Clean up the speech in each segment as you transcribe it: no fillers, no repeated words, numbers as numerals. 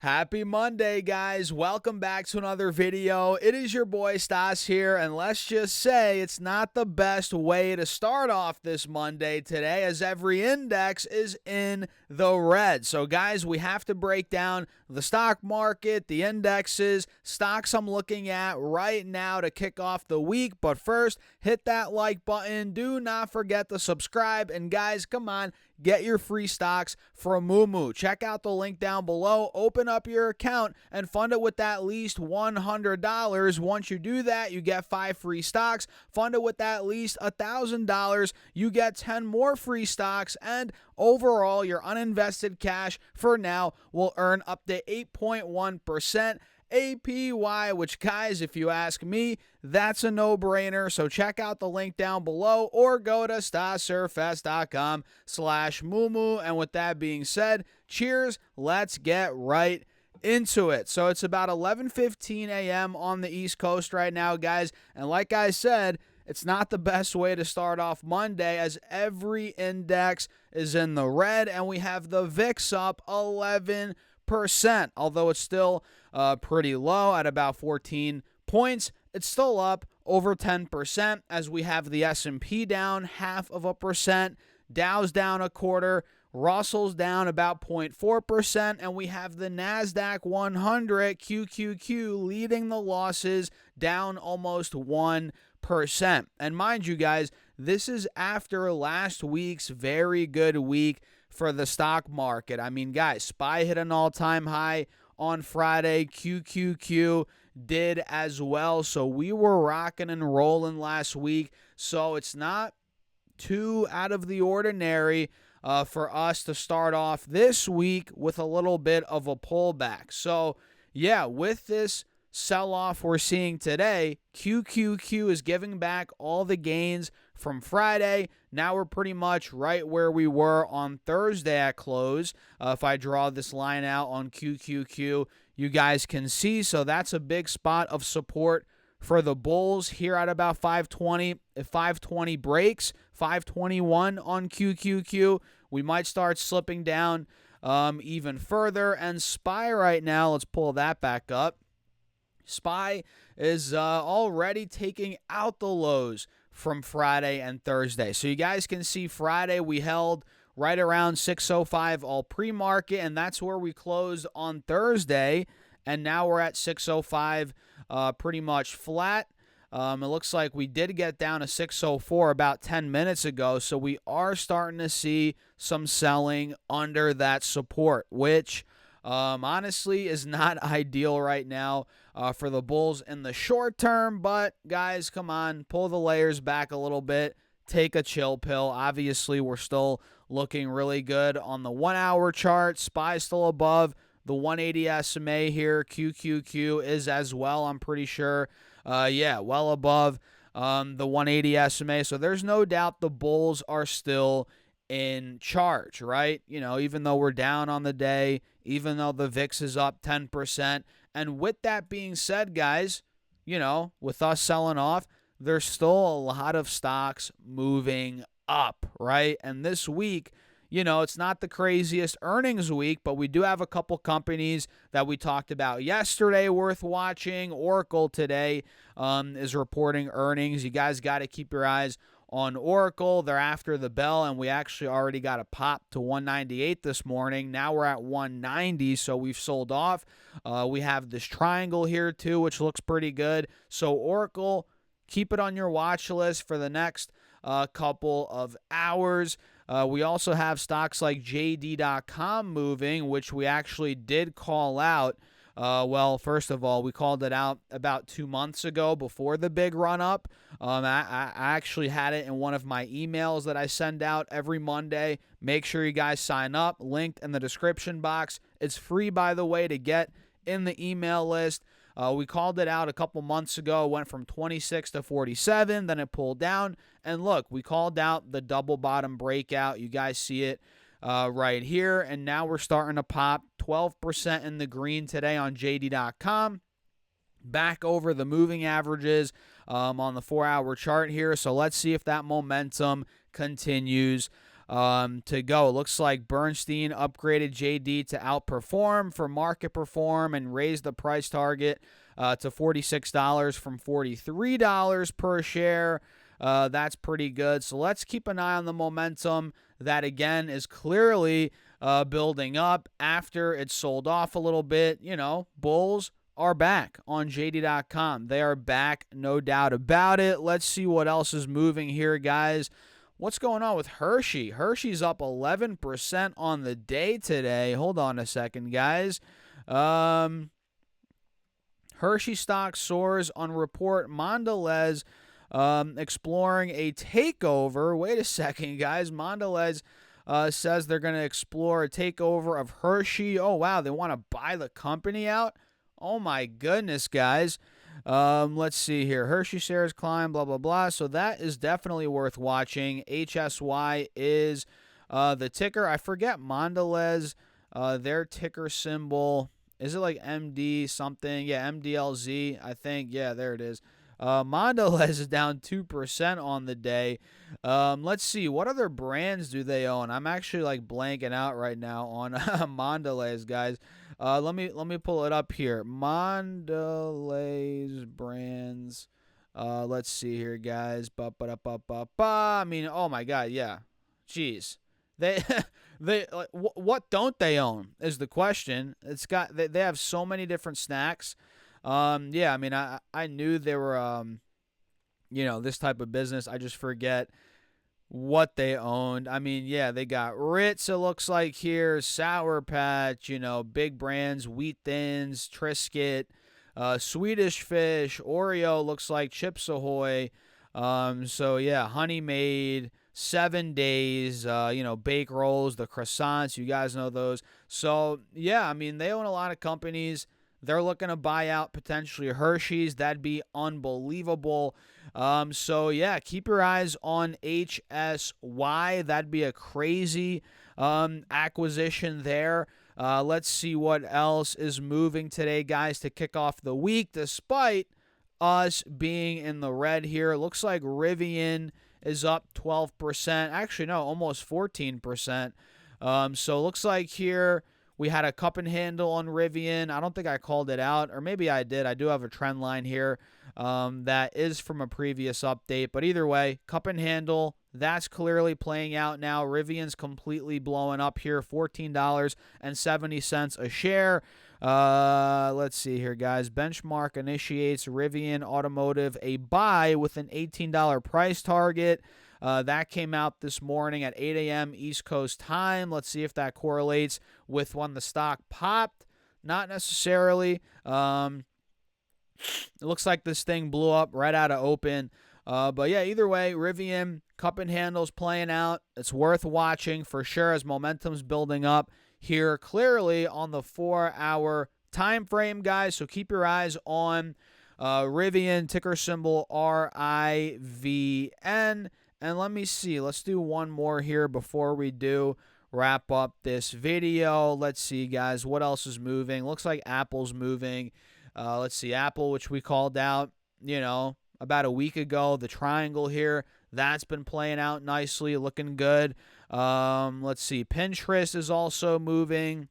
Happy Monday, guys. Welcome back to another video. It is your boy Stas here, and let's just say it's not the best way to start off this Monday today, as every index is in the red. So, guys, we have to break down the stock market, the indexes, stocks I'm looking at right now to kick off the week. But first, hit that like button. Do not forget to subscribe. And, guys, come on, get your free stocks from Moomoo. Check out the link down below. Open up your account and fund it with at least $100. Once you do that, you get 5 free stocks. Fund it with at least $1,000. You get 10 more free stocks. And overall, your uninvested cash for now will earn up to 8.1%. APY, which, guys, if you ask me, that's a no-brainer. So check out the link down below or go to stasurfest.com/Moomoo. And with that being said, cheers. Let's get right into it. So it's about 11:15 a.m. on the East Coast right now, guys. And like I said, it's not the best way to start off Monday, as every index is in the red, and we have the VIX up 11%, although it's still pretty low at about 14 points. It's still up over 10%, as we have the S&P down 0.5%, Dow's down 0.25%, Russell's down about 0.4%, and we have the NASDAQ 100 QQQ leading the losses, down almost 1%. And mind you, guys, this is after last week's very good week for the stock market. I mean, guys, SPY hit an all-time high on Friday. QQQ did as well. So we were rocking and rolling last week. So it's not too out of the ordinary for us to start off this week with a little bit of a pullback. So, yeah, with this sell-off we're seeing today, QQQ is giving back all the gains from Friday. Now we're pretty much right where we were on Thursday at close. If I draw this line out on QQQ, you guys can see. So that's a big spot of support for the bulls here at about 520. If 520 breaks, 521 on QQQ, we might start slipping down even further. And SPY right now, let's pull that back up. SPY is already taking out the lows from Friday and Thursday. So you guys can see Friday we held right around 605 all pre-market, and that's where we closed on Thursday. And now we're at 605 pretty much flat. It looks like we did get down to 604 about 10 minutes ago. So we are starting to see some selling under that support, which honestly is not ideal right now for the bulls in the short term. But guys, come on, pull the layers back a little bit. Take a chill pill. Obviously, we're still looking really good on the 1 hour chart. SPY still above the 180 SMA here. QQQ is as well, I'm pretty sure. Well above the 180 SMA. So there's no doubt the bulls are still in charge, right? You know, even though we're down on the day, even though the VIX is up 10%. And with that being said, guys, you know, with us selling off, there's still a lot of stocks moving up, right? And this week, you know, it's not the craziest earnings week, but we do have a couple companies that we talked about yesterday worth watching. Oracle today is reporting earnings. You guys got to keep your eyes on Oracle. They're after the bell, and we actually already got a pop to 198 this morning. Now we're at 190, so we've sold off. We have this triangle here too, which looks pretty good. So Oracle, keep it on your watch list for the next couple of hours. We also have stocks like JD.com moving, which we actually did call out. Well, first of all, we called it out about 2 months ago before the big run-up. I actually had it in one of my emails that I send out every Monday. Make sure you guys sign up. Linked in the description box. It's free, by the way, to get in the email list. We called it out a couple months ago. It went from 26 to 47. Then it pulled down. And look, we called out the double bottom breakout. You guys see it right here. And now we're starting to pop 12% in the green today on JD.com. Back over the moving averages on the 4 hour chart here. So let's see if that momentum continues. to go. It looks like Bernstein upgraded JD to outperform for market perform and raised the price target to $46 from $43 per share. That's pretty good. So let's keep an eye on the momentum that, again, is clearly building up after it sold off a little bit. You know, bulls are back on JD.com. They are back, no doubt about it. Let's see what else is moving here, guys. What's going on with Hershey? Hershey's up 11% on the day today. Hold on a second, guys. Hershey stock soars on report Mondelez exploring a takeover. Wait a second, guys. Mondelez says they're going to explore a takeover of Hershey. Oh, wow. They want to buy the company out? Oh, my goodness, guys. Let's see here. Hershey shares climb, blah, blah, blah. So that is definitely worth watching. HSY is the ticker. I forget Mondelez, their ticker symbol. Is it like MD something? Yeah, MDLZ, I think. Yeah, there it is. Mondelez is down 2% on the day. Let's see. What other brands do they own? I'm actually like blanking out right now on Mondelez, guys. Let me pull it up here. Mondelez brands. Let's see here, guys. I mean, oh my God, yeah. Jeez. They what don't they own is the question. They have so many different snacks. Yeah, I mean, I knew they were this type of business. I just forget what they owned. I mean, yeah, they got Ritz, it looks like here, Sour Patch, big brands, Wheat Thins, Triscuit, Swedish Fish, Oreo, looks like Chips Ahoy. So yeah, Honey Maid, 7 Days, bake rolls, the croissants, you guys know those. So yeah, I mean, they own a lot of companies. They're looking to buy out potentially Hershey's. That'd be unbelievable. So yeah, keep your eyes on HSY. That'd be a crazy acquisition there. Let's see what else is moving today, guys, to kick off the week. Despite us being in the red here, it looks like Rivian is up 12%. Actually, no, almost 14%. So it looks like here we had a cup and handle on Rivian. I don't think I called it out, or maybe I did. I do have a trend line here that is from a previous update. But either way, cup and handle, that's clearly playing out now. Rivian's completely blowing up here, $14.70 a share. Let's see here, guys. Benchmark initiates Rivian Automotive a buy with an $18 price target. That came out this morning at 8 a.m. East Coast time. Let's see if that correlates with when the stock popped. Not necessarily. It looks like this thing blew up right out of open. But yeah, either way, Rivian, cup and handles playing out. It's worth watching for sure as momentum's building up here clearly on the 4-hour time frame, guys. So keep your eyes on Rivian, ticker symbol RIVN. And let me see. Let's do one more here before we do wrap up this video. Let's see, guys. What else is moving? Looks like Apple's moving. Let's see. Apple, which we called out, about a week ago. The triangle here, that's been playing out nicely, looking good. Let's see. Pinterest is also moving,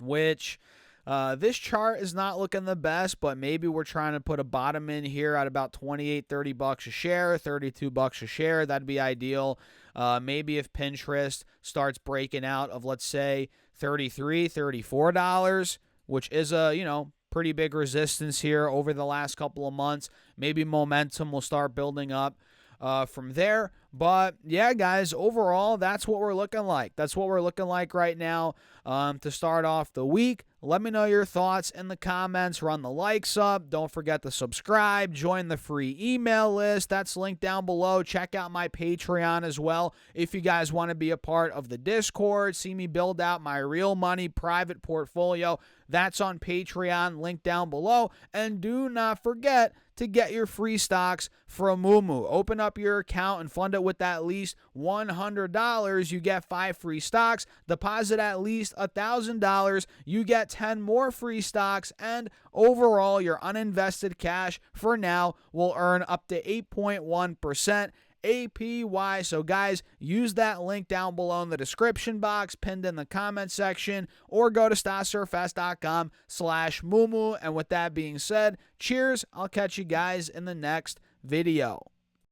which this chart is not looking the best, but maybe we're trying to put a bottom in here at about $28-30 a share, $32 a share. That'd be ideal. Maybe if Pinterest starts breaking out of, let's say, $33-34, which is a, pretty big resistance here over the last couple of months. Maybe momentum will start building up from there. But yeah, guys, overall, that's what we're looking like. That's what we're looking like right now to start off the week. Let me know your thoughts in the comments. Run the likes up. Don't forget to subscribe. Join the free email list. That's linked down below. Check out my Patreon as well if you guys want to be a part of the Discord. See me build out my real money private portfolio. That's on Patreon, linked down below. And do not forget to get your free stocks from Moomoo. Open up your account and fund it with at least $100. You get 5 free stocks. Deposit at least $1,000. You get 10 more free stocks. And overall, your uninvested cash for now will earn up to 8.1% APY. So guys, use that link down below in the description box, pinned in the comment section, or go to StasSurfS.com/Mumu. And with that being said, cheers. I'll catch you guys in the next video.